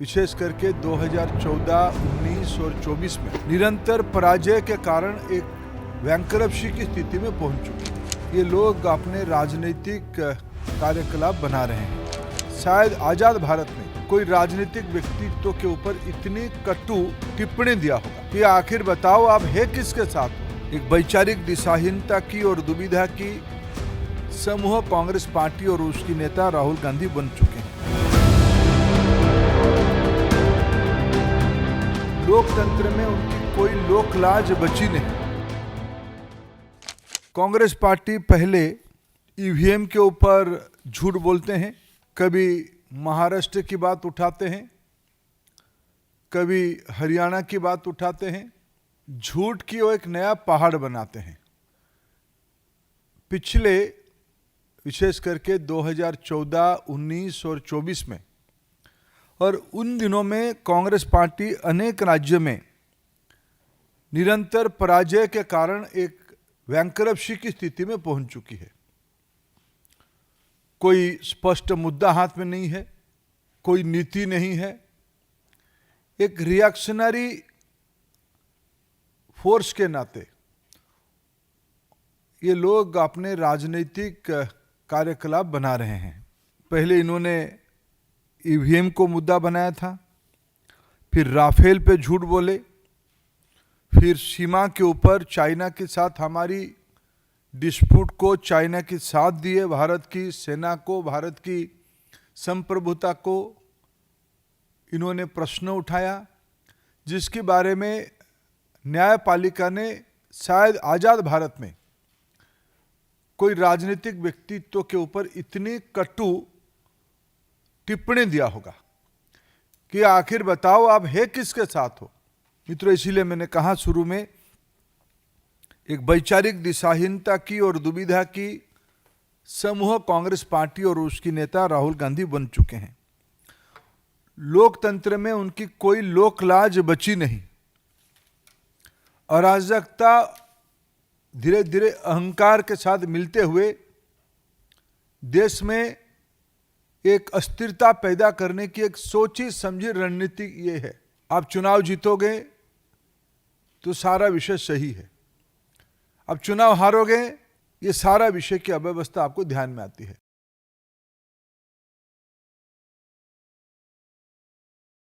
विशेष करके 2014, 19 और 24 में निरंतर पराजय के कारण एक बैंकरप्सी की स्थिति में पहुंच चुके हैं। ये लोग अपने राजनीतिक कार्यकलाप बना रहे हैं। शायद आजाद भारत में कोई राजनीतिक व्यक्तित्व के ऊपर इतनी कटु टिप्पणी दिया होगा कि आखिर बताओ आप है किसके साथ हो। एक वैचारिक दिशाहीनता की और दुविधा की समूह कांग्रेस पार्टी और उसकी नेता राहुल गांधी बन चुके हैं। लोकतंत्र में उनकी कोई लोक लाज बची नहीं। कांग्रेस पार्टी पहले ईवीएम के ऊपर झूठ बोलते हैं, कभी महाराष्ट्र की बात उठाते हैं, कभी हरियाणा की बात उठाते हैं। झूठ की वो एक नया पहाड़ बनाते हैं। पिछले विशेष करके 2014, 19 और 24 में और उन दिनों में कांग्रेस पार्टी अनेक राज्यों में निरंतर पराजय के कारण एक बैंकरप्सी की स्थिति में पहुंच चुकी है। कोई स्पष्ट मुद्दा हाथ में नहीं है, कोई नीति नहीं है। एक रिएक्शनरी फोर्स के नाते ये लोग अपने राजनीतिक कार्यकलाप बना रहे हैं। पहले इन्होंने ईवीएम को मुद्दा बनाया था, फिर राफेल पे झूठ बोले, फिर सीमा के ऊपर चाइना के साथ हमारी डिस्प्यूट को चाइना के साथ दिए, भारत की सेना को, भारत की संप्रभुता को इन्होंने प्रश्न उठाया, जिसके बारे में न्यायपालिका ने शायद आजाद भारत में कोई राजनीतिक व्यक्तित्व के ऊपर इतनी कटु टिप्पणी दिया होगा कि आखिर बताओ आप है किसके साथ हो। मित्रों, इसीलिए मैंने कहा शुरू में, एक वैचारिक दिशाहीनता की और दुविधा की समूह कांग्रेस पार्टी और उसकी नेता राहुल गांधी बन चुके हैं। लोकतंत्र में उनकी कोई लोक लाज बची नहीं। अराजकता धीरे धीरे अहंकार के साथ मिलते हुए देश में एक अस्थिरता पैदा करने की एक सोची समझी रणनीति ये है। आप चुनाव जीतोगे तो सारा विषय सही है, अब चुनाव हारोगे ये सारा विषय की अव्यवस्था आपको ध्यान में आती है।